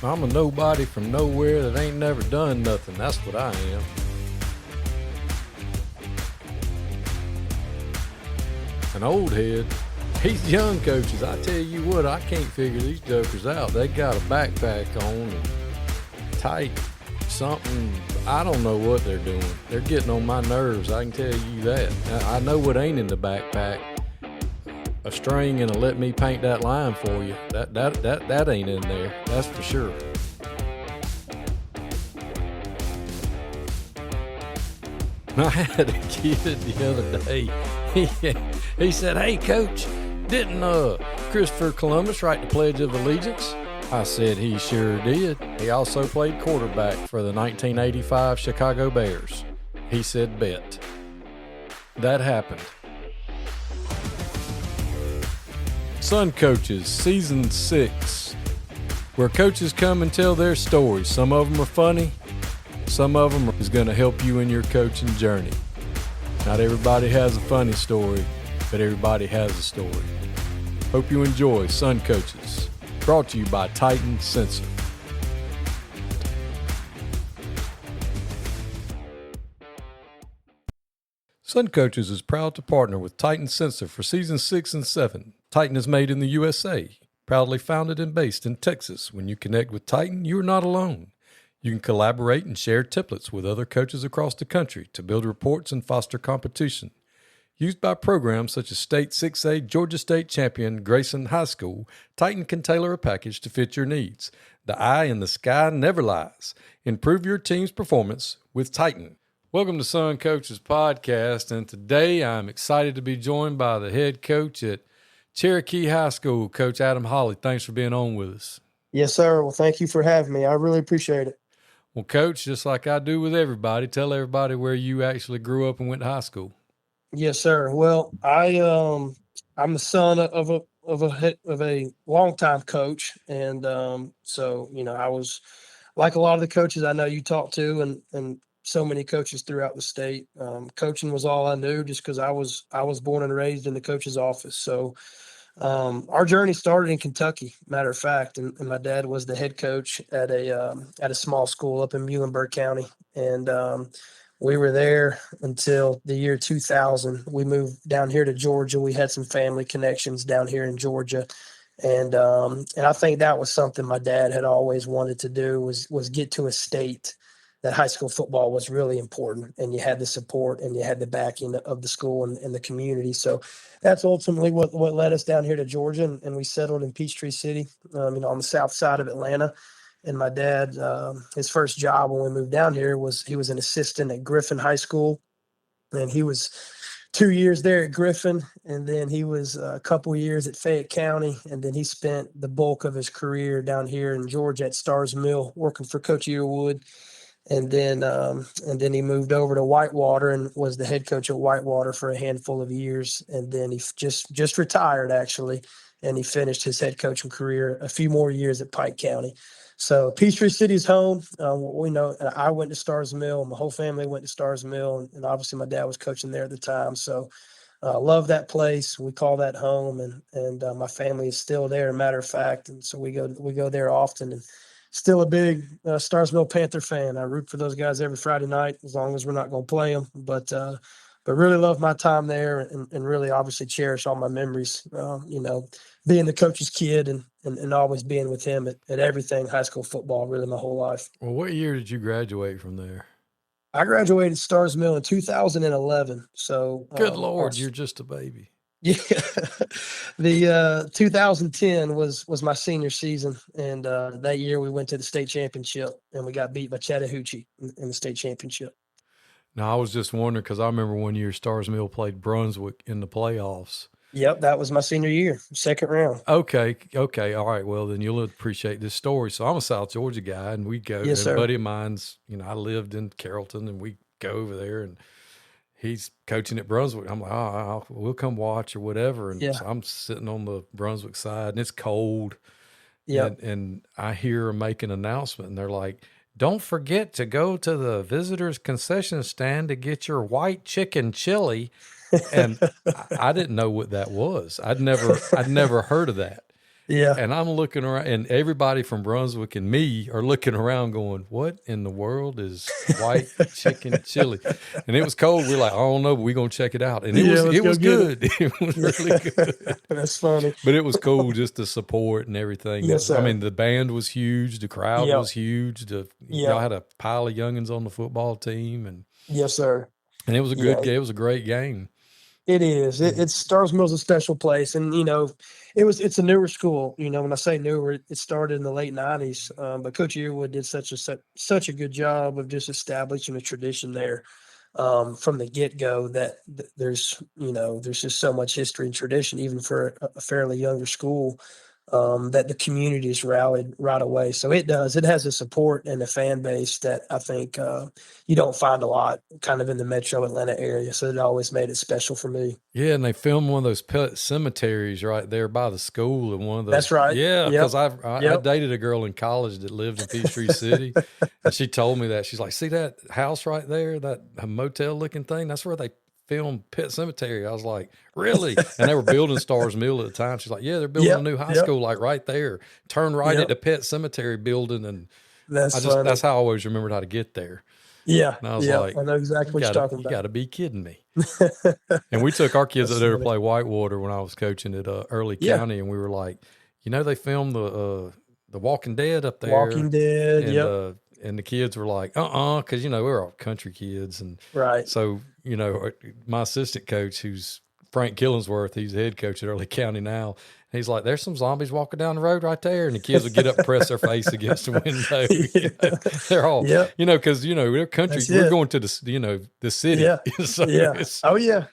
I'm a nobody from nowhere that ain't never done nothing. That's what I am. An old head. These young coaches, I tell you what, I can't figure these jokers out. They got a backpack on and tight something. I don't know what they're doing. They're getting on my nerves, I can tell you that. I know what ain't in the backpack. A string and a let me paint that line for you. That ain't in there. That's for sure. I had a kid the other day. He said, "Hey, Coach, didn't Christopher Columbus write the Pledge of Allegiance?" I said, "He sure did. He also played quarterback for the 1985 Chicago Bears." He said, "Bet." That happened. Sun Coaches, Season 6, where coaches come and tell their stories. Some of them are funny. Some of them is going to help you in your coaching journey. Not everybody has a funny story, but everybody has a story. Hope you enjoy Sun Coaches, brought to you by Titan Sensor. Sun Coaches is proud to partner with Titan Sensor for Season 6 and 7. Titan is made in the USA, proudly founded and based in Texas. When you connect with Titan, you are not alone. You can collaborate and share templates with other coaches across the country to build reports and foster competition. Used by programs such as State 6A, Georgia State Champion, Grayson High School, Titan can tailor a package to fit your needs. The eye in the sky never lies. Improve your team's performance with Titan. Welcome to Sun Coaches Podcast, and today I'm excited to be joined by the head coach at Cherokee High School, Coach Adam Holley. Thanks for being on with us. Yes, sir. Well, thank you for having me. I really appreciate it. Well, Coach, just like I do with everybody, tell everybody where you actually grew up and went to high school. Yes, sir. Well, I'm the son of a longtime coach, and so I was like a lot of the coaches I know you talk to, and so many coaches throughout the state. Coaching was all I knew, just because I was born and raised in the coach's office. So our journey started in Kentucky, matter of fact, and my dad was the head coach at a small school up in Muhlenberg County, and we were there until the year 2000. We moved down here to Georgia. We had some family connections down here in Georgia, and I think that was something my dad had always wanted to do was get to a state that high school football was really important, and you had the support and you had the backing of the school and the community. So that's ultimately what led us down here to Georgia, and we settled in Peachtree City, on the south side of Atlanta. And my dad, his first job when we moved down here was he was an assistant at Griffin High School, and he was 2 years there at Griffin, and then he was a couple years at Fayette County, and then he spent the bulk of his career down here in Georgia at Starr's Mill working for Coach Earwood. And then he moved over to Whitewater and was the head coach at Whitewater for a handful of years. And then he just retired, actually, and he finished his head coaching career a few more years at Pike County. So Peachtree City's home. We know I went to Starr's Mill. My whole family went to Starr's Mill, and obviously my dad was coaching there at the time. So love that place. We call that home, and my family is still there, matter of fact. And so we go there often, and still a big Starr's Mill Panther fan. I root for those guys every Friday night, as long as we're not going to play them. But really love my time there, and really obviously cherish all my memories. Being the coach's kid and always being with him at everything high school football, really my whole life. Well, what year did you graduate from there? I graduated Starr's Mill in 2011. So good Lord, you're just a baby. Yeah, the 2010 was my senior season, and that year we went to the state championship, and we got beat by Chattahoochee in the state championship. Now, I was just wondering, because I remember one year Starr's Mill played Brunswick in the playoffs. Yep, that was my senior year, second round. Okay, all right. Well, then you'll appreciate this story. So I'm a South Georgia guy, and we go. Yes, and sir. a buddy of mine's, I lived in Carrollton, and we go over there, and he's coaching at Brunswick. I'm like, we'll come watch or whatever. And so I'm sitting on the Brunswick side, and it's cold. Yeah. And I hear them make an announcement, and they're like, "Don't forget to go to the visitors concession stand to get your white chicken chili." And I didn't know what that was. I'd never heard of that. Yeah. And I'm looking around, and everybody from Brunswick and me are looking around going, what in the world is white chicken chili? And it was cold. We're like, I don't know, but we're going to check it out. And Yeah, let's it go was get it. good. It was really good. That's funny. But it was cool just the support and everything. Yes, I sir. mean, the band was huge. The crowd Yep. was huge. Y'all Yep. had a pile of youngins on the football team. Yes, sir. And it was a Yeah. good game. It was a great game. It is. It's Starr's Mill's a special place, and it's a newer school. When I say newer, it started in the late '90s. But Coach Yearwood did such a good job of just establishing a tradition there from the get go. That there's just so much history and tradition, even for a fairly younger school. That the community has rallied right away. So it does. It has a support and a fan base that I think you don't find a lot kind of in the metro Atlanta area. So it always made it special for me. Yeah, and they filmed one of those pet cemeteries right there by the school, and one of those. That's right. Yeah, Yep. because I Yep. dated a girl in college that lived in Peachtree City, and she told me that. She's like, "See that house right there, that motel looking thing? That's where they filmed Pet Cemetery." I was like, "Really?" And they were building Starr's Mill at the time. She's like, "Yeah, they're building Yep. a new high Yep. school like right there. Turn right Yep. at the Pet Cemetery building." And That's funny. that's how I always remembered how to get there. Yeah. And I was Yeah. like, I know exactly what you're talking "You about. got to be kidding me." And we took our kids That's up there to funny. play whitewater when I was coaching at Early Yeah. County, and we were like, they filmed the Walking Dead up there. Walking Dead. And Yep. and the kids were like, because we were all country kids, and Right. so my assistant coach, who's Frank Killingsworth, he's the head coach at Early County now. He's like, there's some zombies walking down the road right there, and the kids would get up and press their face against the window. They're all, Yep. because we're country. That's We're it. going to the city. Yeah. So Yeah. it's- Oh yeah.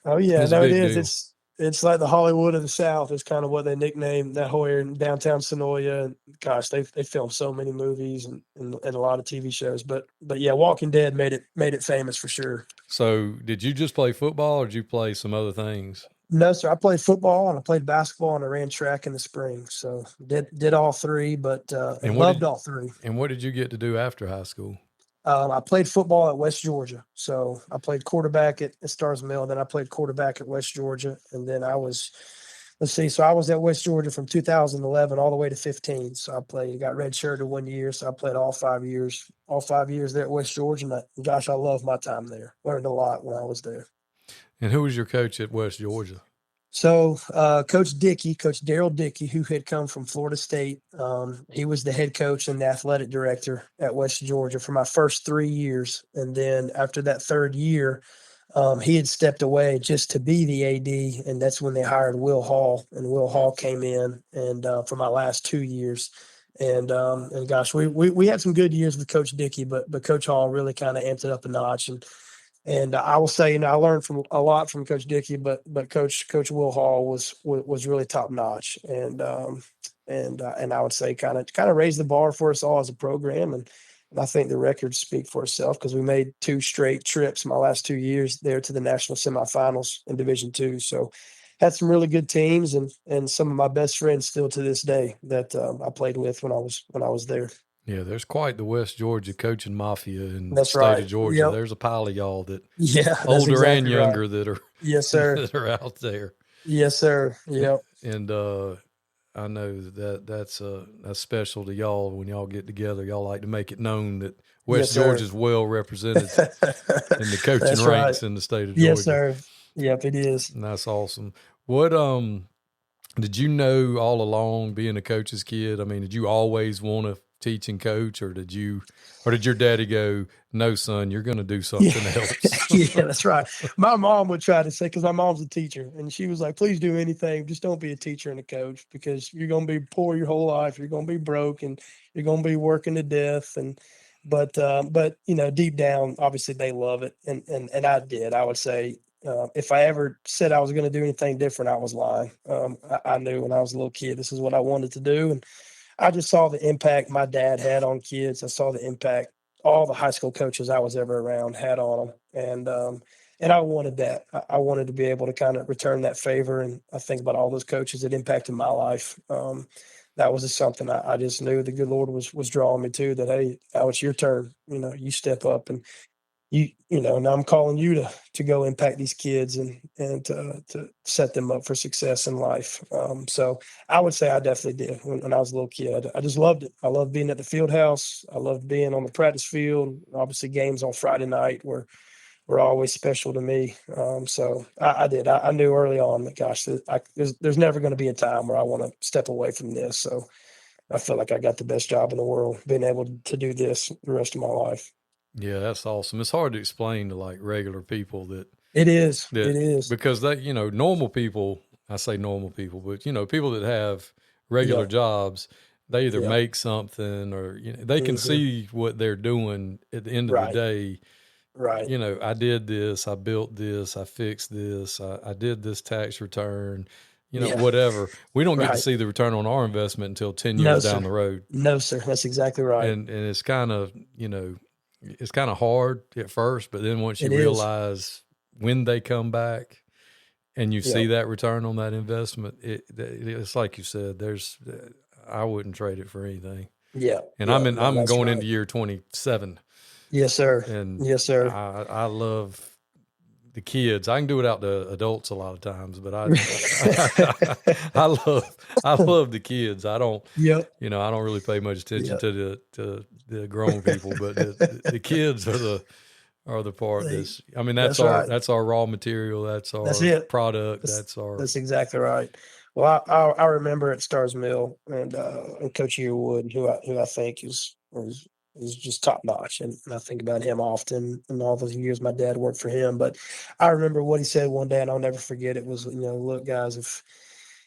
Oh yeah. It's a No, it big is. deal. It's like the Hollywood of the South is kind of what they nicknamed that whole area in downtown Sonoya. And gosh, they filmed so many movies and a lot of TV shows. But yeah, Walking Dead made it famous for sure. So did you just play football, or did you play some other things? No, sir. I played football and I played basketball and I ran track in the spring. So did all three, but And what loved did- all three. And what did you get to do after high school? I played football at West Georgia. So I played quarterback at Starr's Mill. Then I played quarterback at West Georgia. And then I was at West Georgia from 2011 all the way to 15. So I got redshirted 1 year. So I played all 5 years there at West Georgia. And gosh, I love my time there. Learned a lot when I was there. And who was your coach at West Georgia? So Coach Daryl Dickey, who had come from Florida State, he was the head coach and the athletic director at West Georgia for my first 3 years. And then after that third year, he had stepped away just to be the AD, and that's when they hired Will Hall, and Will Hall came in and for my last 2 years. And gosh, we had some good years with Coach Dickey, but Coach Hall really kind of amped it up a notch. And I will say, I learned a lot from Coach Dickey, but Coach Will Hall was really top notch, and I would say kind of raised the bar for us all as a program, and I think the records speak for itself because we made 2 straight trips my last 2 years there to the national semifinals in Division II. So had some really good teams and some of my best friends still to this day that I played with when I was there. Yeah, there's quite the West Georgia coaching mafia in That's the state right. of Georgia. Yep. There's a pile of y'all that Yeah, older that's and exactly younger right. that are Yes, sir. that are out there. Yes, sir. Yep. And I know that's special to y'all when y'all get together. Y'all like to make it known that West Yes, sir. Georgia's well represented in the coaching That's ranks right. in the state of Georgia. Yes, sir. Yep, it is. And that's awesome. What did you know all along being a coach's kid? I mean, did you always want to teach and coach, or did your daddy go, "No, son, you're going to do something else"? Yeah, that's right. My mom would try to say, because my mom's a teacher, and she was like, "Please do anything, just don't be a teacher and a coach, because you're going to be poor your whole life. You're going to be broke, and you're going to be working to death." But deep down, obviously they love it, and I did. I would say, if I ever said I was going to do anything different, I was lying. I knew when I was a little kid, this is what I wanted to do, and I just saw the impact my dad had on kids. I saw the impact all the high school coaches I was ever around had on them, and I wanted that. I wanted to be able to kind of return that favor. And I think about all those coaches that impacted my life. That was just something I just knew the good Lord was drawing me to. That, hey, now it's your turn. You step up. And now I'm calling you to go impact these kids and to set them up for success in life. So I would say I definitely did when I was a little kid. I just loved it. I loved being at the field house. I loved being on the practice field. Obviously, games on Friday night were always special to me. So I did. I knew early on that, gosh, there's never going to be a time where I want to step away from this. So I feel like I got the best job in the world, being able to do this the rest of my life. Yeah, that's awesome. It's hard to explain to like regular people that It is. that It is. because they, normal people, I say normal people, but people that have regular Yep. jobs, they either Yep. make something or they can Hmm. see what they're doing at the end of the Right. day. Right. I did this, I built this, I fixed this, I did this tax return, Yeah. whatever. We don't get to Right. see the return on our investment until 10 No, years down sir. the road. No, sir. That's exactly right. And it's kind of, it's kind of hard at first, but then once you It is. realize when they come back and you see Yep. that return on that investment, it's like you said, I wouldn't trade it for anything. Yeah. And Yeah. No, I'm that's going right. into year 27, Yes, sir. and Yes, sir. I love the kids. I can do it out to adults a lot of times, but I love the kids. I don't, Yep. I don't really pay much attention Yep. to the grown people, but the kids are the part They- that's, I mean, That's right. that's our raw material. That's That's our it. product. That's That's our, that's exactly right. Well, I remember at Starr's Mill and Coach Yearwood, who I think is just top notch, and I think about him often and all those years my dad worked for him. But I remember what he said one day, and I'll never forget it. Was, look, guys,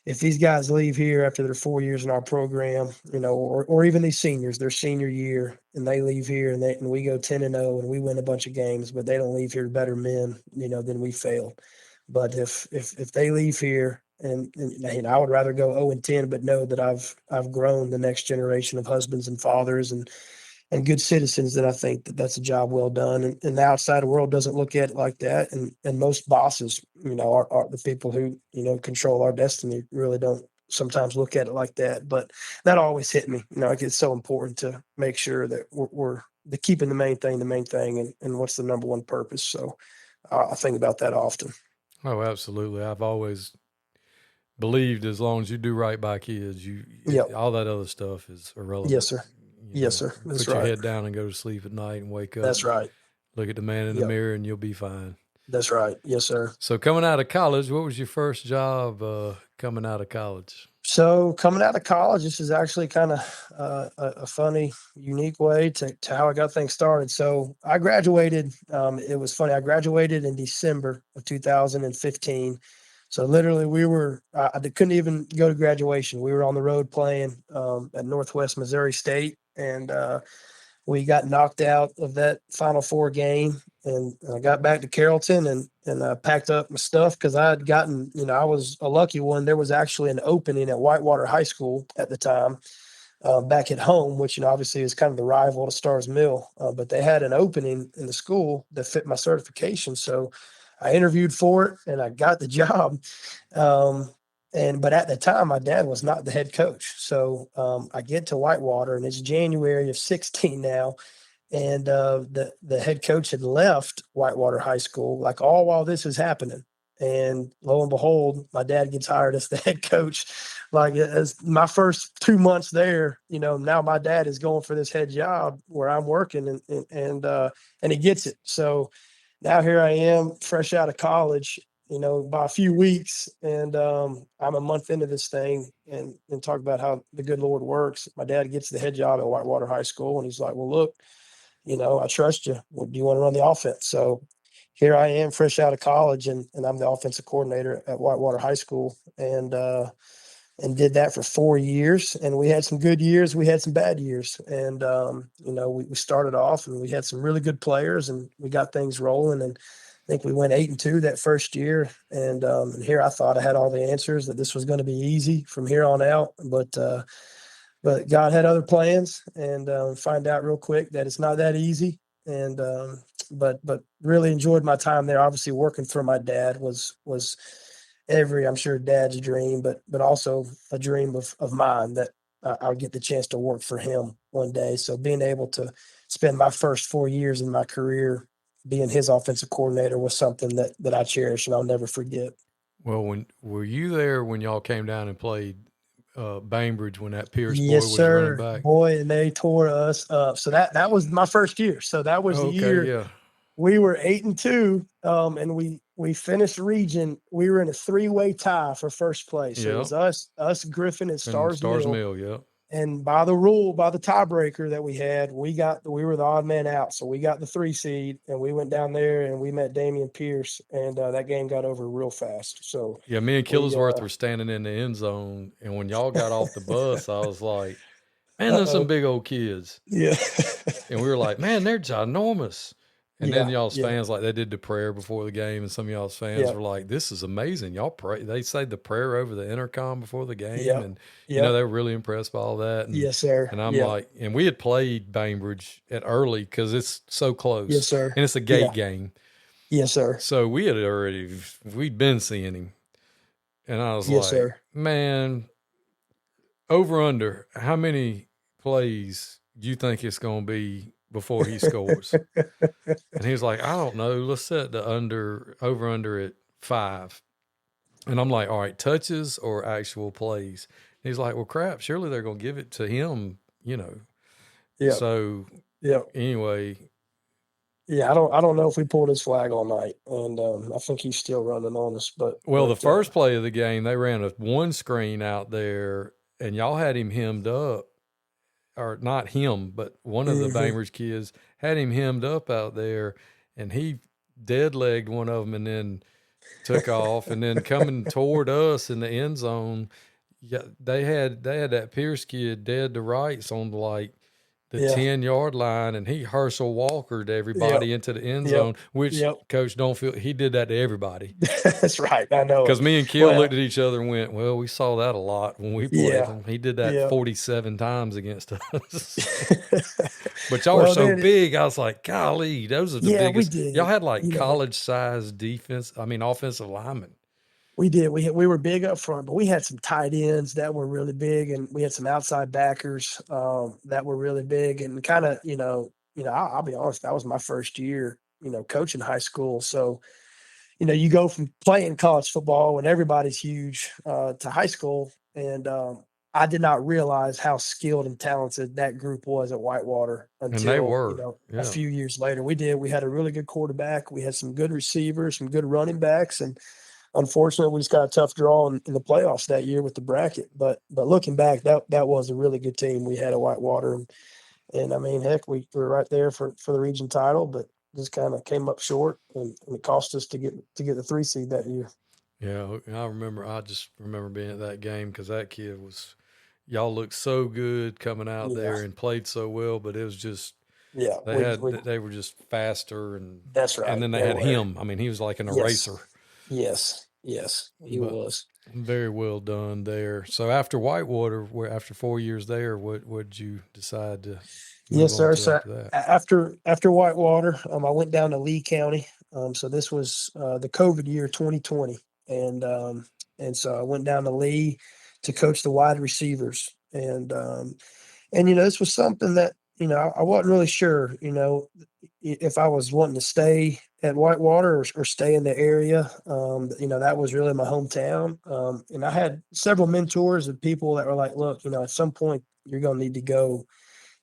if these guys leave here after their 4 years in our program, or even these seniors, their senior year, and they leave here and we go 10-0 and we win a bunch of games, but they don't leave here better men, than we failed. But if they leave here and I would rather go 0-10, but know that I've grown the next generation of husbands and fathers and good citizens, then I think that that's a job well done. And the outside world doesn't look at it like that. And most bosses, are the people who, control our destiny really don't sometimes look at it like that. But that always hit me. Like it's so important to make sure that we're the keeping the main thing, and what's the number one purpose. So I think about that often. oh, absolutely. I've always believed as long as you do right by kids, Yep. all that other stuff is irrelevant. Yes, sir. Yes, sir. That's Put your right. head down and go to sleep at night and wake up. That's right. Look at the man in the Yep. mirror and you'll be fine. That's right. Yes, sir. So coming out of college, what was your first job coming out of college? So coming out of college, this is actually kind of a funny, unique way to how I got things started. So I graduated. It was funny. I graduated in December of 2015. So literally, I couldn't even go to graduation. We were on the road playing at Northwest Missouri State, and we got knocked out of that Final Four game, and I got back to Carrollton and packed up my stuff because I had gotten, I was a lucky one. There was actually an opening at Whitewater High School at the time, back at home, which obviously is kind of the rival to Starr's Mill, but they had an opening in the school that fit my certification, so I interviewed for it and I got the job. Um, but at the time, my dad was not the head coach. So I get to Whitewater, and it's January of 16 now, and the head coach had left Whitewater High School, like all while this is happening. And lo and behold, my dad gets hired as the head coach. Like as my first 2 months there, now my dad is going for this head job where I'm working, and he gets it. So now here I am, fresh out of college, by a few weeks, and I'm a month into this thing, and talk about how the good Lord works. My dad gets the head job at Whitewater High School, and he's like, "Well, look, I trust you. Well, do you want to run the offense?" So here I am, fresh out of college, and I'm the offensive coordinator at Whitewater High School, and did that for 4 years. And we had some good years, we had some bad years, and we started off, and we had some really good players, and we got things rolling, and I think we went 8-2 that first year. And here I thought I had all the answers, that this was going to be easy from here on out, but God had other plans, and find out real quick that it's not that easy. And but really enjoyed my time there. Obviously, working for my dad was I'm sure dad's dream, but also a dream of mine, that I'll get the chance to work for him one day. So being able to spend my first 4 years in my career being his offensive coordinator was something that I cherish and I'll never forget. Well, when were you there when y'all came down and played Bainbridge when that Pierce boy Yes, was running sir. back? Boy, and they tore us up. So that was my first year. So that was the Okay, year yeah, we were 8-2, and we finished region. We were in a 3-way tie for first place. So it yeah, was us, Griffin, and and Starr's Stars Mill. Mill, yeah. And by the rule, by the tiebreaker that we had, we were the odd man out. So we got the 3 seed, and we went down there and we met Damian Pierce, and that game got over real fast. So Yeah, me and we Killsworth were standing in the end zone, and when y'all got off the bus, I was like, "Man, there's some uh-oh. big old kids," Yeah. and we were like, "Man, they're ginormous." And then Yeah. y'all's Yeah. fans, like they did the prayer before the game, and some of y'all's fans Yeah. were like, "This is amazing." Y'all pray. They say the prayer over the intercom before the game, Yeah. and Yeah. they were really impressed by all that. Yes, sir. And I'm Yeah. like, and we had played Bainbridge at early because it's so close, Yes, sir. and it's a Yeah. gate game. Yes, sir. So we'd been seeing him, and I was Yes, like, sir. man, over under, how many plays do you think it's going to be before he scores? And he was like, I don't know. Let's set the over under at 5. And I'm like, all right, touches or actual plays? And he's like, well, crap, surely they're going to give it to him, Yeah. So Yeah. anyway, Yeah. I don't know if we pulled his flag all night, and I think he's still running on us. well, the first play of the game, they ran a one screen out there, and y'all had him hemmed up, or not him, but one of the Bainbridge kids had him hemmed up out there, and he dead legged one of them, and then took off, and then coming toward us in the end zone, yeah, they had that Pierce kid dead to rights on the 10-yard line, and he Herschel Walkered everybody into the end zone, which Coach don't feel he did that to everybody. That's right. I know. Because me and Kill looked at each other and went, well, we saw that a lot when we played him. He did that 47 times against us. But y'all were so big, I was like, golly, those are the biggest. We did. Y'all had college-sized offensive linemen. We did. We were big up front, but we had some tight ends that were really big, and we had some outside backers that were really big. And kind of, I'll be honest, that was my first year, coaching high school. So, you go from playing college football when everybody's huge to high school, and I did not realize how skilled and talented that group was at Whitewater until they were. A few years later. We had a really good quarterback. We had some good receivers, some good running backs, and unfortunately, we just got a tough draw in the playoffs that year with the bracket. But looking back, that was a really good team we had at Whitewater, and I mean, heck, we were right there for the region title, but just kind of came up short, and it cost us to get the 3 seed that year. Yeah, I just remember being at that game because that kid was. Y'all looked so good coming out there and played so well, but it was just. Yeah, they were just faster, and that's right. And then they had him. I mean, he was like an eraser. Yes, he was very well done there. So after Whitewater, after 4 years there, what did you decide to? Yes, sir. So after Whitewater, I went down to Lee County. So this was the COVID year, 2020, and so I went down to Lee to coach the wide receivers, and this was something that I wasn't really sure, if I was wanting to stay at Whitewater or stay in the area. That was really my hometown. And I had several mentors and people that were like, look, at some point you're going to need to go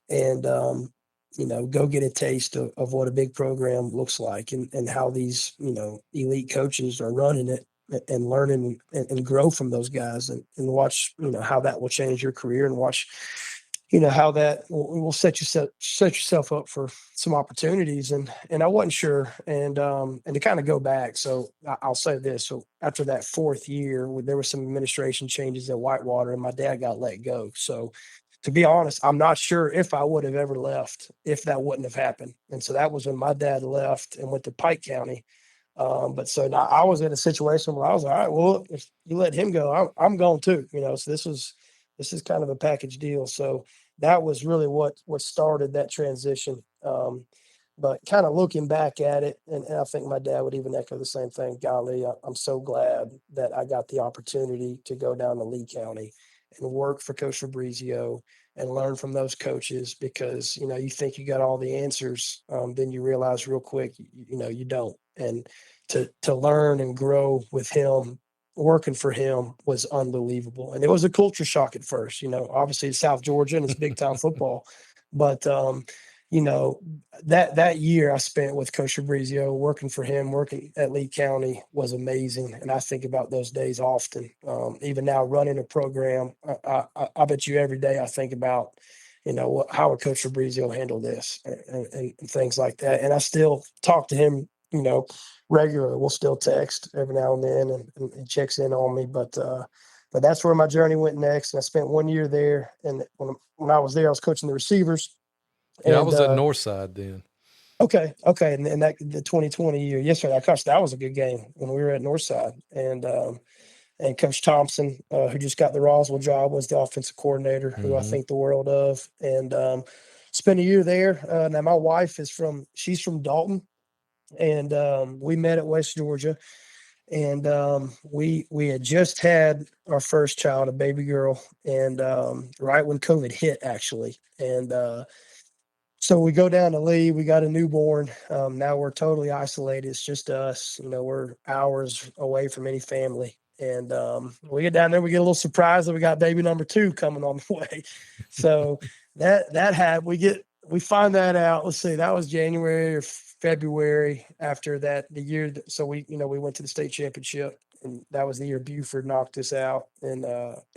and, go get a taste of what a big program looks like and how these, elite coaches are running it and learning and grow from those guys and watch, how that will change your career and watch, how that will set yourself up for some opportunities. And I wasn't sure. And to kind of go back, so I'll say this. So after that 4th year, there were some administration changes at Whitewater and my dad got let go. So to be honest, I'm not sure if I would have ever left if that wouldn't have happened. And so that was when my dad left and went to Pike County. But so now I was in a situation where I was like, all right, well, if you let him go, I'm going too, so this is kind of a package deal. So that was really what started that transition. But kind of looking back at it, and I think my dad would even echo the same thing. Golly, I'm so glad that I got the opportunity to go down to Lee County and work for Coach Fabrizio and learn from those coaches, because, you think you got all the answers. Then you realize real quick, you don't. And to learn and grow with him, working for him, was unbelievable. And it was a culture shock at first. Obviously it's South Georgia and it's big time football, but you know, that year I spent with Coach Fabrizio, working for him, working at Lee County, was amazing, and I think about those days often. Even now, running a program, I bet you every day I think about, how would Coach Fabrizio handle this, and things like that. And I still talk to him, regularly. We'll still text every now and then, and he checks in on me. But that's where my journey went next. And I spent 1 year there, and when I was there, I was coaching the receivers. Yeah, I And was at Northside then. okay, and that the 2020 year, yes, sir. Gosh, that was a good game when we were at Northside, and Coach Thompson, who just got the Roswell job, was the offensive coordinator, who I think the world of, and spent a year there. Now my wife she's from Dalton, and we met at West Georgia, and we had just had our first child, a baby girl, and right when COVID hit, actually, and so we go down to Lee. We got a newborn. Now we're totally isolated. It's just us. We're hours away from any family. And we get down there. We get a little surprised that we got baby number 2 coming on the way. So we find that out. Let's see, that was January or February after that, the year. So we went to the state championship, and that was the year Buford knocked us out in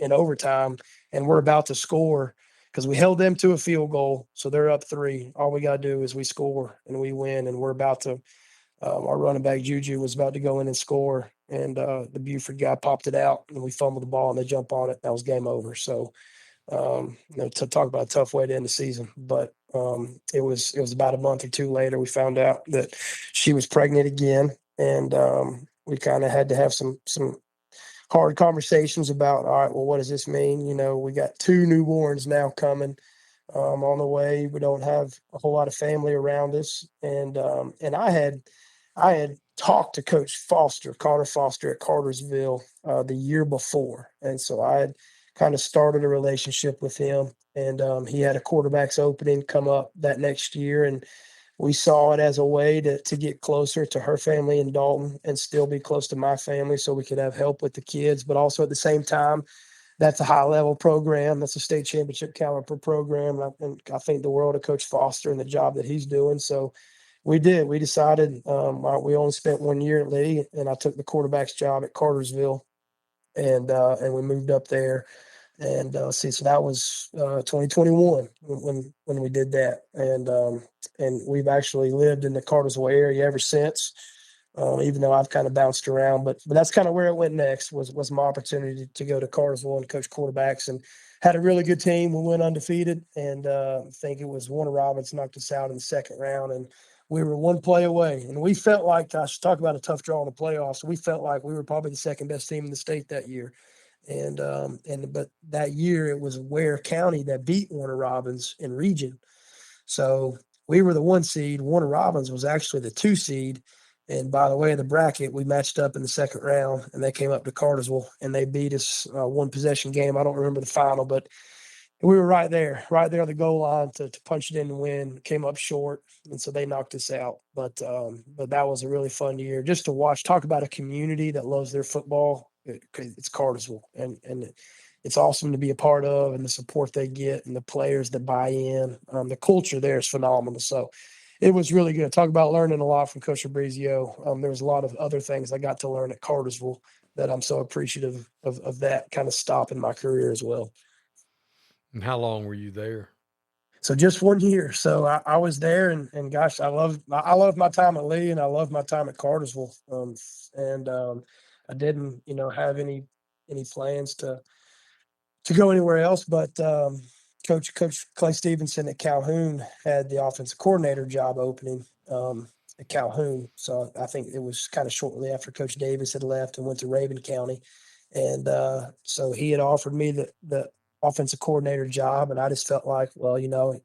overtime, and we're about to score, because we held them to a field goal. So they're up 3. All we got to do is we score and we win. And we're about to, our running back Juju was about to go in and score. And the Buford guy popped it out, and we fumbled the ball, and they jump on it. That was game over. So, to talk about a tough way to end the season. But it was about a month or 2 later, we found out that she was pregnant again. And we kind of had to have some hard conversations about, all right, well, what does this mean? We got 2 newborns now coming on the way. We don't have a whole lot of family around us. And I had talked to Coach Foster, Connor Foster, at Cartersville the year before. And so I had kind of started a relationship with him. And he had a quarterback's opening come up that next year. And we saw it as a way to get closer to her family in Dalton and still be close to my family, so we could have help with the kids. But also at the same time, that's a high-level program. That's a state championship caliber program. And I think the world of Coach Foster and the job that he's doing. So we did. We decided we only spent 1 year at Lee, and I took the quarterback's job at Cartersville, and we moved up there. And so that was 2021 when we did that, and we've actually lived in the Cartersville area ever since. Even though I've kind of bounced around, but that's kind of where it went next. Was my opportunity to go to Cartersville and coach quarterbacks, and had a really good team. We went undefeated, and I think it was Warner Robins knocked us out in the second round, and we were 1 play away. And we felt like, gosh, talk about a tough draw in the playoffs. We felt like we were probably the second best team in the state that year. But that year it was Ware County that beat Warner Robins in region. So we were the 1 seed. Warner Robins was actually the 2 seed. And by the way of the bracket, we matched up in the second round, and they came up to Cartersville, and they beat us 1 possession game. I don't remember the final, but we were right there on the goal line to punch it in and win. Came up short, and so they knocked us out. But that was a really fun year just to watch. Talk about a community that loves their football. It's Cartersville, and it's awesome to be a part of, and the support they get, and the players that buy in. The culture there is phenomenal. So it was really good. Talk about learning a lot from Coach Fabrizio. There was a lot of other things I got to learn at Cartersville that I'm so appreciative of that kind of stop in my career as well. And how long were you there? So just 1 year. So I was there, and gosh, I love my time at Lee, and I love my time at Cartersville. I didn't, have any plans to go anywhere else, but Coach Clay Stevenson at Calhoun had the offensive coordinator job opening at Calhoun. So I think it was kind of shortly after Coach Davis had left and went to Raven County, and so he had offered me the offensive coordinator job, and I just felt like, well,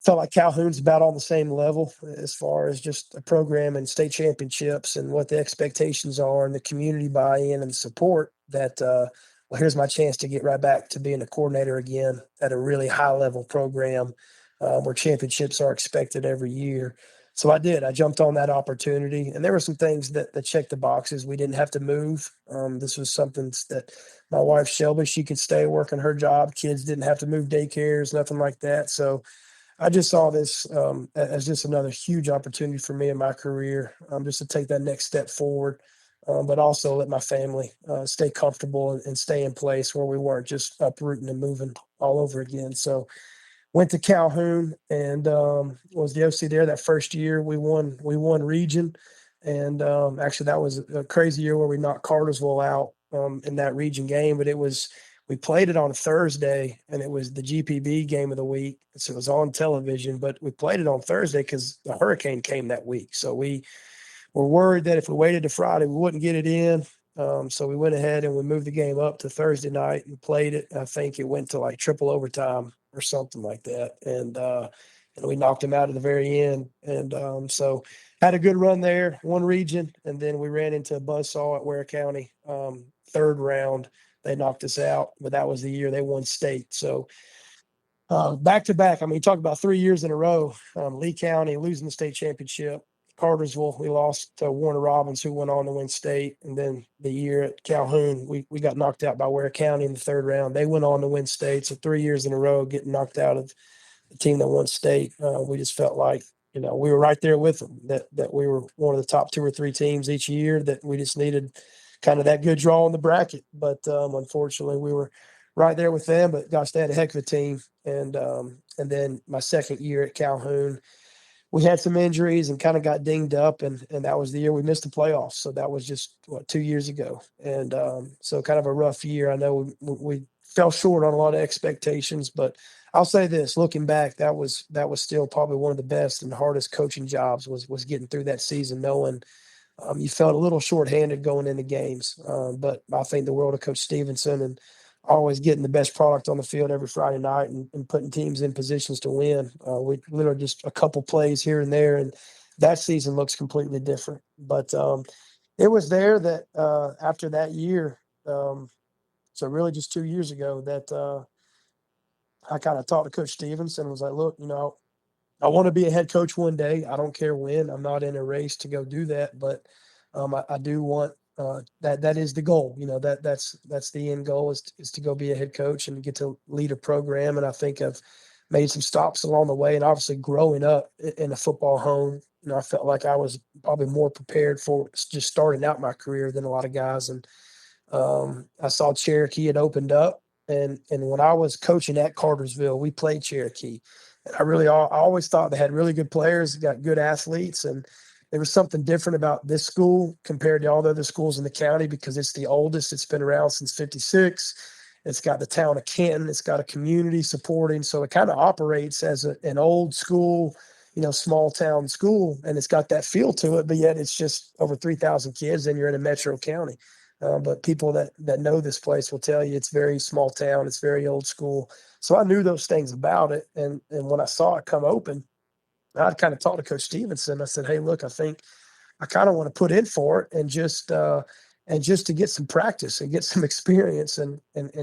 felt like Calhoun's about on the same level as far as just a program and state championships and what the expectations are and the community buy-in and support that well, here's my chance to get right back to being a coordinator again at a really high level program where championships are expected every year. So I did. I jumped on that opportunity, and there were some things that checked the boxes. We didn't have to move. This was something that my wife Shelby, she could stay working her job. Kids didn't have to move daycares, nothing like that. So I just saw this as just another huge opportunity for me in my career, just to take that next step forward, but also let my family stay comfortable and stay in place where we weren't just uprooting and moving all over again. So went to Calhoun and was the OC there that first year. We won region, and actually that was a crazy year where we knocked Cartersville out in that region game. But we played it on a Thursday, and it was the GPB game of the week, so it was on television. But we played it on Thursday because the hurricane came that week, so we were worried that if we waited to Friday, we wouldn't get it in. So we went ahead and we moved the game up to Thursday night and played it. I think it went to like triple overtime or something like that. And we knocked them out at the very end. And so had a good run there, one region. And then we ran into a buzzsaw at Ware County, third round. They knocked us out, but that was the year they won state. So back to back, I mean, talk about 3 years in a row, Lee County losing the state championship. Cartersville, we lost to Warner Robins, who went on to win state. And then the year at Calhoun, we got knocked out by Ware County in the third round. They went on to win state. So 3 years in a row, getting knocked out of the team that won state. We just felt like, we were right there with them, that we were one of the top 2 or 3 teams each year, that we just needed kind of that good draw in the bracket. But unfortunately, we were right there with them. But gosh, they had a heck of a team. And then my second year at Calhoun, we had some injuries and kind of got dinged up, and that was the year we missed the playoffs. So that was just 2 years ago, and so kind of a rough year. I know we fell short on a lot of expectations, but I'll say this: looking back, that was still probably one of the best and hardest coaching jobs was getting through that season, knowing you felt a little shorthanded going into games. But I think the world of Coach Stevenson and always getting the best product on the field every Friday night and putting teams in positions to win. We literally just a couple plays here and there, and that season looks completely different. But it was there that after that year, so really just 2 years ago, that I kind of talked to Coach Stevenson and was like, look, I want to be a head coach one day. I don't care when. I'm not in a race to go do that, but I do want that is the goal. That's the end goal is to go be a head coach and get to lead a program. And I think I've made some stops along the way. And obviously, growing up in a football home, I felt like I was probably more prepared for just starting out my career than a lot of guys. And I saw Cherokee had opened up, and when I was coaching at Cartersville, we played Cherokee. And I always thought they had really good players, got good athletes, and there was something different about this school compared to all the other schools in the county because it's the oldest. It's been around since '56. It's got the town of Canton. It's got a community supporting, so it kind of operates as an old school, small town school, and it's got that feel to it. But yet, it's just over 3,000 kids, and you're in a metro county. But people that know this place will tell you it's very small town. It's very old school. So I knew those things about it. And when I saw it come open, I'd kind of talked to Coach Stevenson. I said, hey, look, I think I kind of want to put in for it and just to get some practice and get some experience and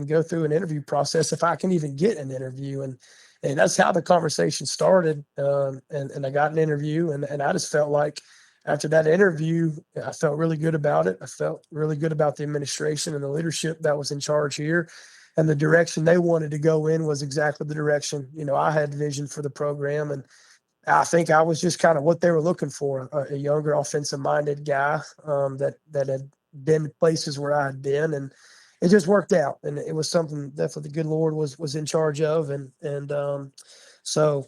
go through an interview process if I can even get an interview. And that's how the conversation started. And I got an interview, and I just felt like after that interview, I felt really good about it. I felt really good about the administration and the leadership that was in charge here. And the direction they wanted to go in was exactly the direction, I had vision for the program. And I think I was just kind of what they were looking for, a younger offensive-minded guy that had been places where I had been. And it just worked out. And it was something definitely the good Lord was in charge of. So,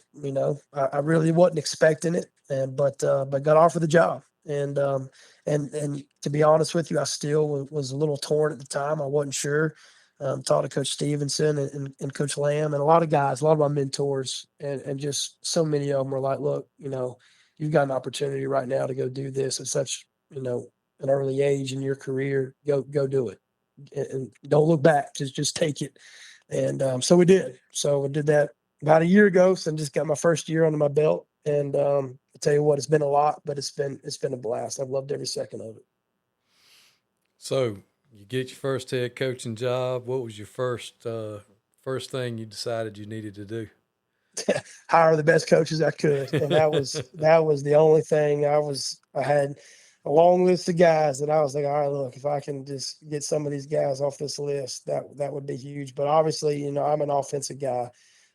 I really wasn't expecting it, but got offered the job. And to be honest with you, I still was a little torn at the time. I wasn't sure. Talked to Coach Stevenson and Coach Lamb and a lot of guys, a lot of my mentors, and just so many of them were like, look, you've got an opportunity right now to go do this at such, an early age in your career. Go do it. And don't look back. Just take it. And so we did. So I did that about a year ago. So I just got my first year under my belt. And I tell you what, it's been a lot, but it's been a blast. I've loved every second of it. So You get your first head coaching job. What was your first thing you decided you needed to do? Hire the best coaches I could, and that was the only thing. I had a long list of guys that I was like, all right, look, if I can just get some of these guys off this list, that would be huge. But obviously, I'm an offensive guy,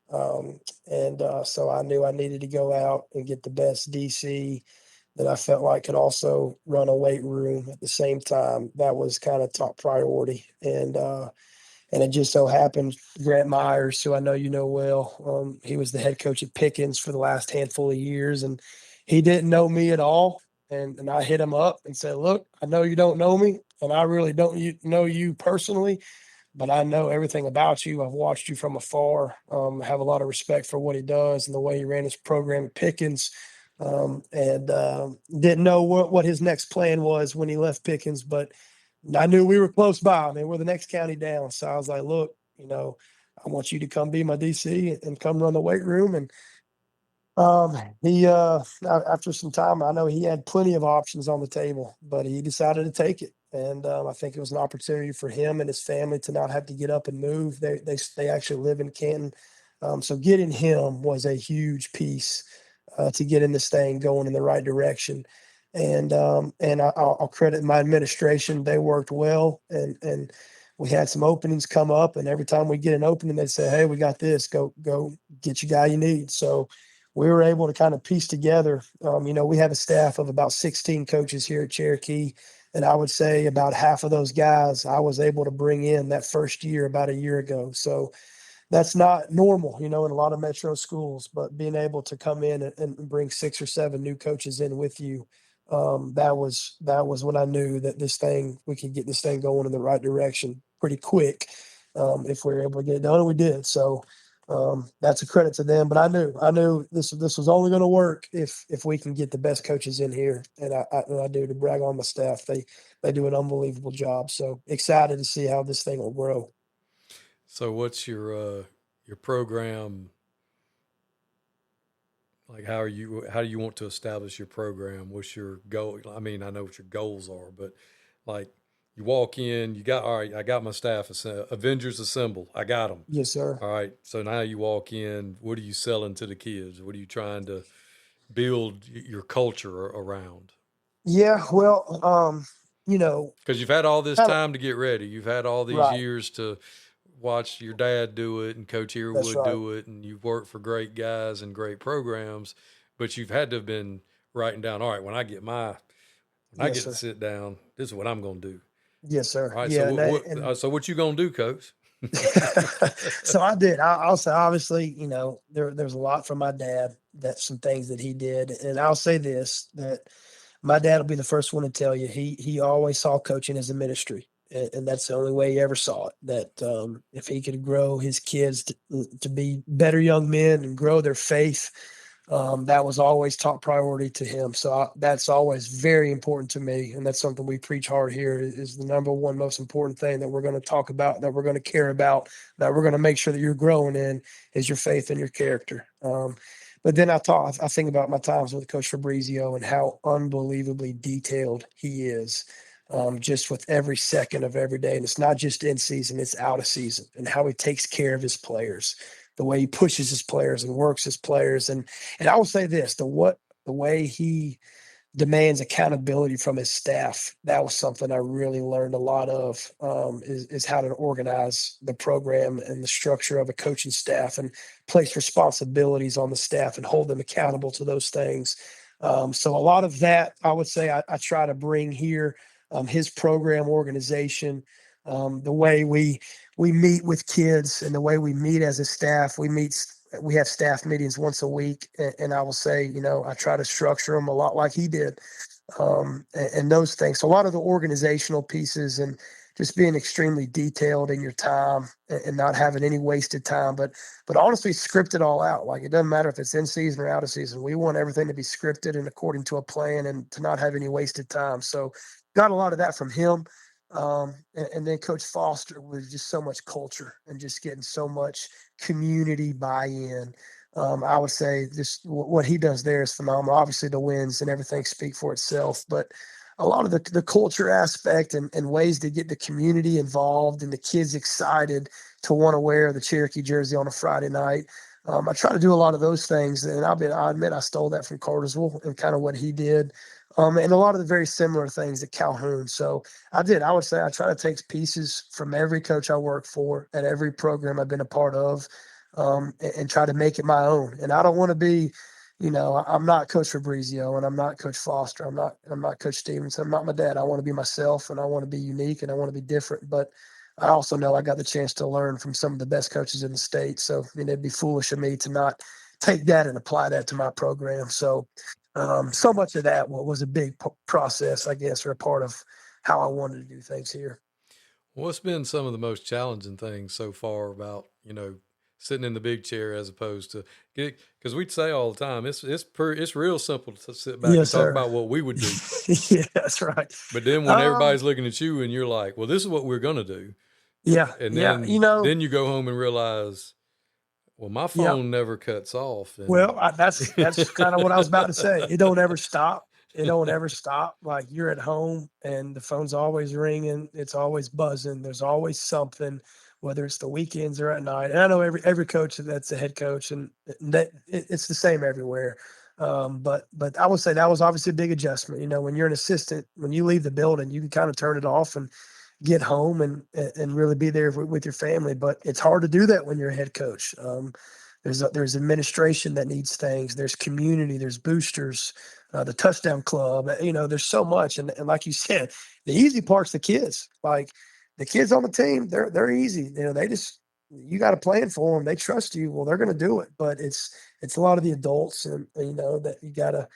and so I knew I needed to go out and get the best DC that I felt like could also run a weight room at the same time. That was kind of top priority, and it just so happened Grant Myers, who I know you know well, he was the head coach at Pickens for the last handful of years, and he didn't know me at all. And I hit him up and said, "Look, I know you don't know me, and I really don't know you personally, but I know everything about you. I've watched you from afar. Have a lot of respect for what he does and the way he ran his program at Pickens. And didn't know what his next plan was when he left Pickens, but I knew we were close by. I mean, we're the next county down. So I was like, look, I want you to come be my DC and come run the weight room. And he after some time, I know he had plenty of options on the table, but he decided to take it. And I think it was an opportunity for him and his family to not have to get up and move. They actually live in Canton, so getting him was a huge piece to getting this thing going in the right direction. And I'll credit my administration; they worked well, and we had some openings come up. And every time we get an opening, they say, "Hey, we got this. Go get your guy you need." So we were able to kind of piece together. We have a staff of about 16 coaches here at Cherokee. And I would say about half of those guys I was able to bring in that first year, about a year ago. So that's not normal, in a lot of metro schools, but being able to come in and bring 6 or 7 new coaches in with you, that was when I knew that we could get this thing going in the right direction pretty quick, if we were able to get it done, and we did. So that's a credit to them. But I knew this was only going to work if we can get the best coaches in here, and I do, to brag on my staff. They do an unbelievable job. So excited to see how this thing will grow. So, what's your program like? How do you want to establish your program? What's your goal? I mean, I know what your goals are, but like you walk in, you got, all right, I got my staff, Avengers assemble, I got them. Yes, sir. All right, so now you walk in. What are you selling to the kids? What are you trying to build your culture around? Yeah, well, Because you've had all this kind of time to get ready. You've had all these right. years to watch your dad do it and Coach That's Earwood right. do it, and you've worked for great guys and great programs, but you've had to have been writing down, all right, when I Yes, get to sir. sit down, this is what I'm going to do. Yes, sir. All right, so Yeah, and so what you going to do, Coach? so I did. I'll say, obviously, there's a lot from my dad, that some things that he did, and I'll say this, that my dad will be the first one to tell you he always saw coaching as a ministry, and that's the only way he ever saw it. That if he could grow his kids to be better young men and grow their faith, that was always top priority to him. So that's always very important to me, and that's something we preach hard here. Is the number one most important thing that we're going to talk about, that we're going to care about, that we're going to make sure that you're growing in, is your faith and your character. But then I think about my times with Coach Fabrizio and how unbelievably detailed he is, just with every second of every day. And it's not just in season, it's out of season, and how he takes care of his players, the way he pushes his players and works his players. And I will say this, the way he demands accountability from his staff. That was something I really learned a lot of, is how to organize the program and the structure of a coaching staff, and place responsibilities on the staff and hold them accountable to those things. So a lot of that, I would say, I try to bring here, his program organization, the way we meet with kids, and the way we meet as a staff. We have staff meetings once a week, and I will say, I try to structure them a lot like he did, and those things. So a lot of the organizational pieces, and just being extremely detailed in your time, and not having any wasted time, but honestly, script it all out. Like, it doesn't matter if it's in season or out of season. We want everything to be scripted and according to a plan, and to not have any wasted time. So got a lot of that from him. And then Coach Foster was just so much culture, and just getting so much community buy-in. I would say just what he does there is phenomenal. Obviously, the wins and everything speak for itself, but a lot of the culture aspect and ways to get the community involved and the kids excited to want to wear the Cherokee jersey on a Friday night. I try to do a lot of those things, and I admit I stole that from Cartersville and kind of what he did, and a lot of the very similar things at Calhoun. So I did. I would say I try to take pieces from every coach I work for at every program I've been a part of, and try to make it my own. And I don't want to be, I'm not Coach Fabrizio and I'm not Coach Foster. I'm not Coach Stevenson. I'm not my dad. I want to be myself and I want to be unique and I want to be different. But I also know I got the chance to learn from some of the best coaches in the state. So it'd be foolish of me to not take that and apply that to my program. So so much of that was a big process, I guess, or a part of how I wanted to do things here. What's been some of the most challenging things so far about, sitting in the big chair as opposed to, because we'd say all the time, it's real simple to sit back and Yes, talk sir. about what we would do. Yeah, that's right. But then when everybody's looking at you and you're like, well, this is what we're going to do. Yeah, And yeah. then you go home and realize, well, my Yeah. phone never cuts off. And Well, that's kind of what I was about to say. It don't ever stop. It don't ever stop. Like you're at home and the phone's always ringing. It's always buzzing. There's always something, whether it's the weekends or at night. And I know every coach that's a head coach, and that it's the same everywhere. But I would say that was obviously a big adjustment. When you're an assistant, when you leave the building, you can kind of turn it off and get home and really be there with your family. But it's hard to do that when you're a head coach. There's administration that needs things. There's community. There's boosters, the touchdown club. There's so much. And like you said, the easy part's the kids. Like the kids on the team, they're easy. They just you got a plan for them. They trust you. Well, they're going to do it. But it's a lot of the adults, and that you got to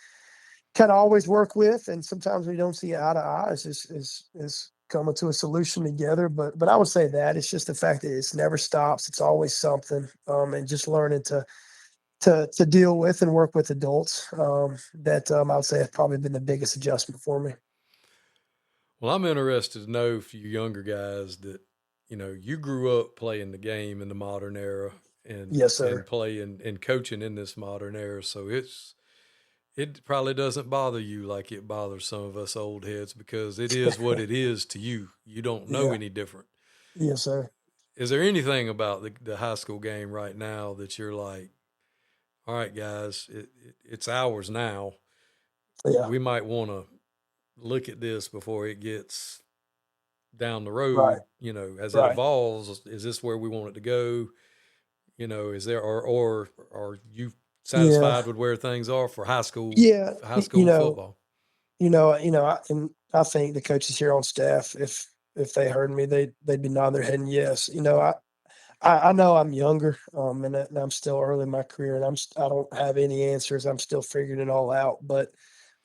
kind of always work with. And sometimes we don't see eye to eye. It's just is coming to a solution together. But I would say that it's just the fact that it never stops. It's always something. And just learning to deal with and work with adults. That I would say has probably been the biggest adjustment for me. well, I'm interested to know for you younger guys that, you grew up playing the game in the modern era and, Yes, sir. and playing and coaching in this modern era. So it probably doesn't bother you like it bothers some of us old heads because it is what it is to you. You don't know Yeah. any different. Yes, sir. Is there anything about the high school game right now that you're like, all right, guys, it's ours now. Yeah. We might want to look at this before it gets down the road, Right. as it Right. evolves. Is this where we want it to go? Is there, or are you satisfied with where things are for high school Yeah. football? I think the coaches here on staff, if they heard me, they'd be nodding their head and yes. I know I'm younger, and I'm still early in my career, and I don't have any answers. I'm still figuring it all out. But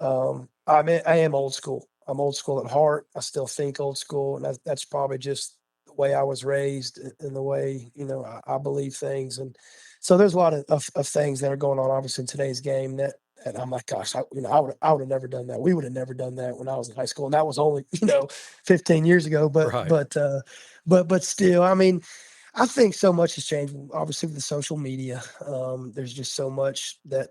I am old school. I'm old school at heart. I still think old school, and that's probably just the way I was raised and the way I believe things. And so there's a lot of things that are going on, obviously, in today's game that I'm like, gosh, I would have never done that. We would have never done that when I was in high school, and that was only 15 years ago. But Right. but still, I mean. I think so much has changed, obviously, with the social media. There's just so much that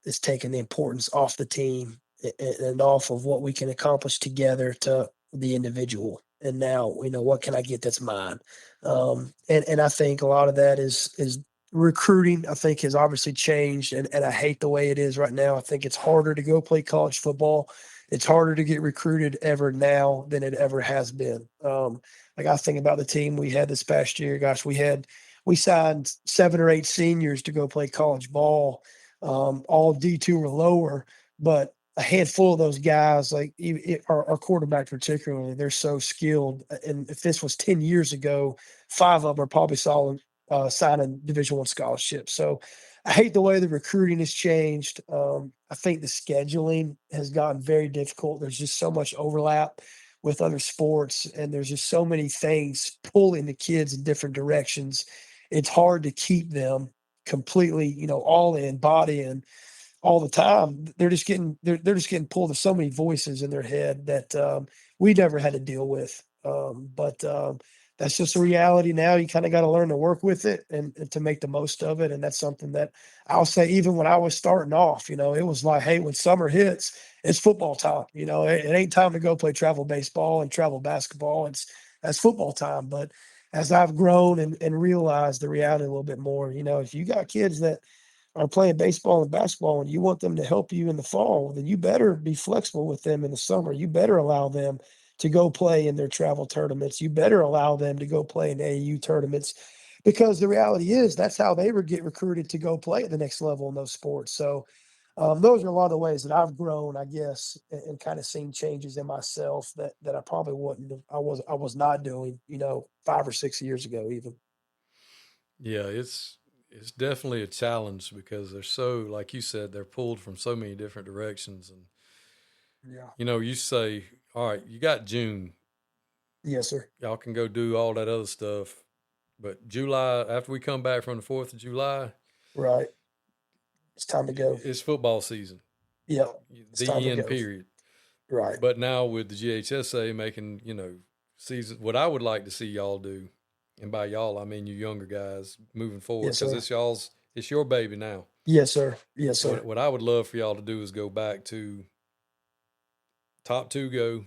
is taking the importance off the team and off of what we can accomplish together to the individual. And now, what can I get that's mine? And I think a lot of that is recruiting. I think has obviously changed, and I hate the way it is right now. I think it's harder to go play college football. It's harder to get recruited ever now than it ever has been. Like I think about the team we had this past year. Gosh, we signed 7 or 8 seniors to go play college ball, all D2 or lower, but a handful of those guys, like our quarterback particularly, they're so skilled. And if this was 10 years ago, 5 of them are probably signing Division I scholarships. So I hate the way the recruiting has changed. I think the scheduling has gotten very difficult. There's just so much overlap with other sports, and there's just so many things pulling the kids in different directions. It's hard to keep them completely, all in, body in all the time. They're just getting pulled to so many voices in their head that we never had to deal with. But that's just a reality now. You kind of got to learn to work with it and to make the most of it. And that's something that I'll say, even when I was starting off, it was like, hey, when summer hits, it's football time. It ain't time to go play travel baseball and travel basketball. That's football time. But as I've grown and realized the reality a little bit more, if you got kids that are playing baseball and basketball and you want them to help you in the fall, then you better be flexible with them in the summer. You better allow them to go play in their travel tournaments. You better allow them to go play in AAU tournaments, because the reality is that's how they get recruited to go play at the next level in those sports. So those are a lot of the ways that I've grown, I guess, and kind of seen changes in myself that I probably wouldn't have, I was not doing, 5 or 6 years ago even. Yeah, it's definitely a challenge because they're so, like you said, they're pulled from so many different directions. And Yeah. you say, all right, you got June. Yes, sir. Y'all can go do all that other stuff. But July, after we come back from the 4th of July, Right. It's time to go. it's football season. Yeah. It's time The to end go. period. Right. But now with the GHSA making, season, what I would like to see y'all do, and by y'all I mean you younger guys moving forward, Yes, because sir. it's your baby now. Yes, sir. Yes, sir. What I would love for y'all to do is go back to top 2 go,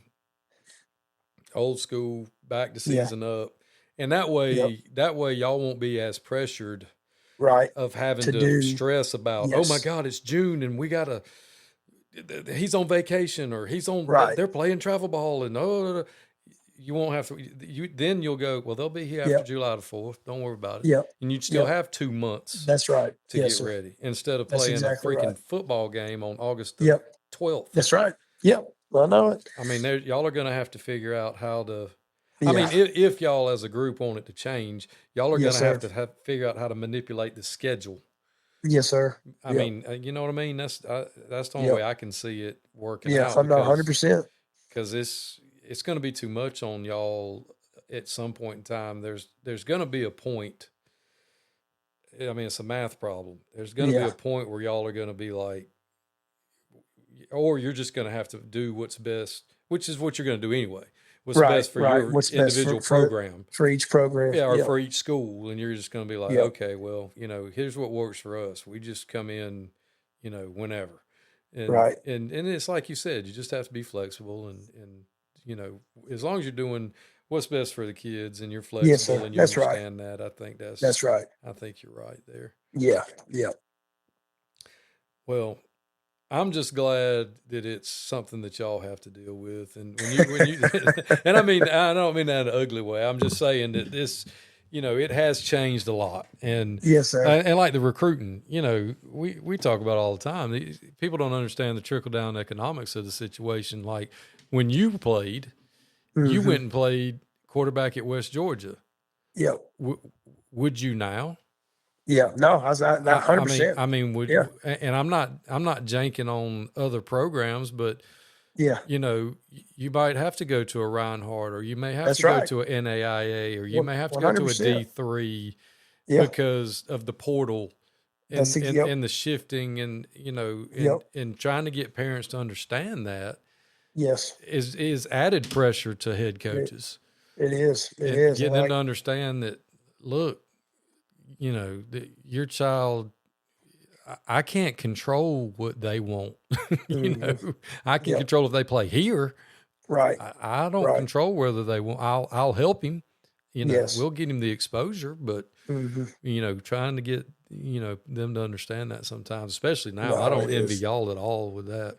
old school, back to Yeah. season up, and that Yep. way y'all won't be as pressured Right. of having To to do. stress about, oh my Yes. God, it's June and we gotta, he's on vacation, or Right. they're playing travel ball, and you won't have to. Then you'll go, well, they'll be here after Yep. July the 4th. Don't worry about it. Yep. And you'd still Yep. have 2 months That's right. to Yes, get sir. ready, instead of That's playing a exactly right. freaking football game on August the Yep. 12th. That's right. Yep. I know it. I mean, y'all are going to have to figure out how to. I Yeah. mean, if y'all as a group want it to change, y'all are going Yes, to have sir. to figure out how to manipulate the schedule. Yes, sir. I Yep. mean, you know what I mean? That's the only way Yep. I can see it working Yeah. out, I'm not 100%. because it's going to be too much on y'all at some point in time. There's going to be a point. I mean, it's a math problem. There's going to be Yeah. a point where y'all are going to be like, or you're just going to have to do what's best, which is what you're going to do anyway. What's Right. best for Right. your What's best individual program. for each program. Yeah, or Yep. for each school, and you're just going to be like, Yep. okay, well, here's what works for us. We just come in, whenever, and Right. and it's like you said, you just have to be flexible, and as long as you're doing what's best for the kids and you're Yes, flexible sir. and you That's right. understand that, I think That's right. I think you're right there. Yeah. Yeah. Well, I'm just glad that it's something that y'all have to deal with, and when you and I don't mean that in an ugly way. I'm just saying that this, it has changed a lot, and Yes, sir. and like the recruiting, we talk about it all the time. People don't understand the trickle down economics of the situation. Like when you played, you went and played quarterback at West Georgia. Yep. Would you now? Yeah. No, I was not 100%. Yeah. And I'm not janking on other programs, but Yeah. you might have to go to a Reinhardt, or you may have That's to go right. to a NAIA, or you may have to go to a 100%. D3 Yeah. because of the portal and, That's yep. and the shifting, and Yep. and trying to get parents to understand that Yes. is added pressure to head coaches. It is. It and is. getting And them to understand that, look, your child, I can't control what they want. I can Yep. control if they play here. Right. I don't Right. control whether they want. I'll help him. Yes. We'll get him the exposure, but trying to get them to understand that sometimes, especially now. No, I don't it envy is. y'all at all with that.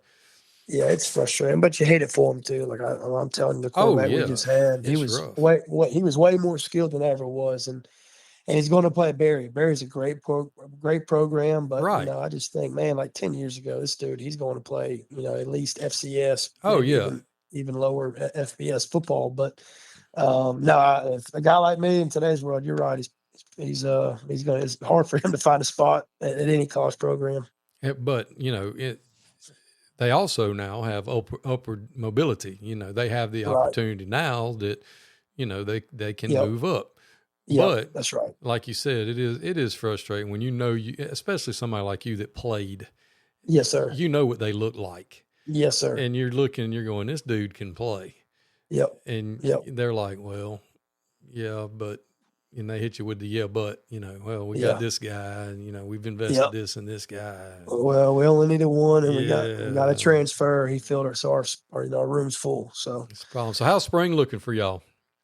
Yeah, it's frustrating, but you hate it for him too. Like I'm telling you, the Oh quarterback we yeah, just had, he it's was rough. he was way more skilled than I ever was, and he's going to play Barry. Barry's a great program, but Right. I just think, man, like 10 years ago, this dude, he's going to play, at least FCS, Oh maybe yeah. even lower FBS football. But no, if a guy like me in today's world, you're right. It's hard for him to find a spot at any college program. But they also now have upward mobility. They have the Right. opportunity now that they can Yep. move up. Yeah, But that's right. like you said, it is frustrating when you, especially somebody like you that played. Yes, sir. You know what they look like. Yes, sir. And you're looking, you're going, this dude can play. Yep. And Yep. they're like, well, yeah, but and they hit you with the yeah, but well, we Yeah. got this guy, and we've invested this in this guy. Well, we only needed one, and we got Yeah. a transfer. He filled our our room's full. So It's a problem. So how's spring looking for y'all?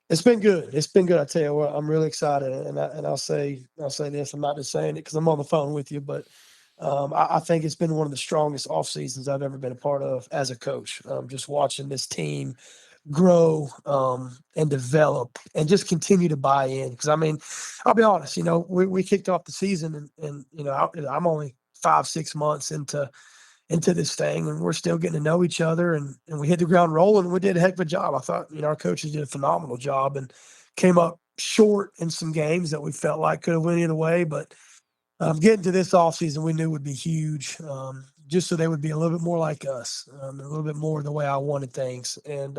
it's been good. It's been good. I tell you what, I'm really excited, and I'll say this. I'm not just saying it because I'm on the phone with you, but I think it's been one of the strongest off seasons I've ever been a part of as a coach. Just watching this team grow and develop and just continue to buy in. Because I mean, I'll be honest. We kicked off the season, and I'm only 5-6 months into this thing, and we're still getting to know each other, and we hit the ground rolling, and we did a heck of a job. I thought, our coaches did a phenomenal job and came up short in some games that we felt like could have went either way. But getting to this offseason, we knew would be huge, just so they would be a little bit more like us, a little bit more the way I wanted things. And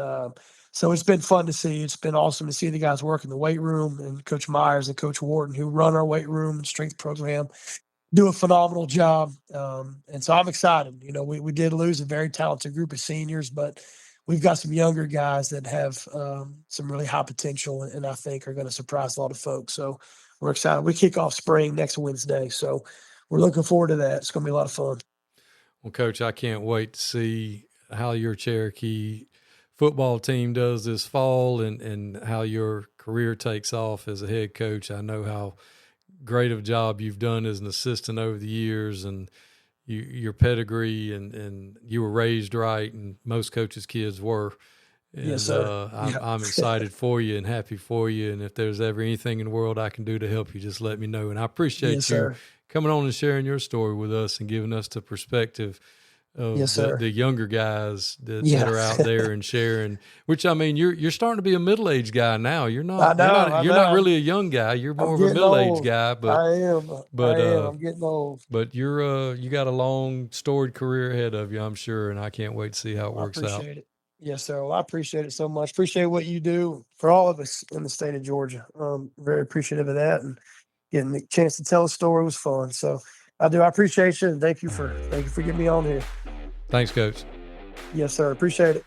so it's been fun to see. It's been awesome to see the guys work in the weight room, and Coach Myers and Coach Wharton, who run our weight room and strength program, do a phenomenal job. And so I'm excited. We did lose a very talented group of seniors, but we've got some younger guys that have some really high potential, and I think are going to surprise a lot of folks. So we're excited. We kick off spring next Wednesday. So we're looking forward to that. It's going to be a lot of fun. Well, Coach, I can't wait to see how your Cherokee football team does this fall, and how your career takes off as a head coach. I know how great of a job you've done as an assistant over the years, and your pedigree, and you were raised right, and most coaches' kids were. And, yes, sir. I'm excited for you and happy for you. And if there's ever anything in the world I can do to help you, just let me know. And I appreciate you sir. coming on and sharing your story with us and giving us the perspective of the younger guys that are out there and sharing. Which, I mean, you're starting to be a middle-aged guy now. You're not. You're not really a young guy. You're more of a middle-aged guy. But I am. I'm getting old. But you got a long, storied career ahead of you, I'm sure, and I can't wait to see how it works out. I appreciate it. Yes, sir. Well, I appreciate it so much. Appreciate what you do for all of us in the state of Georgia. Very appreciative of that, and getting the chance to tell a story was fun. So I do. I appreciate you, and thank you for getting me on here. Thanks, Coach. Yes, sir. Appreciate it.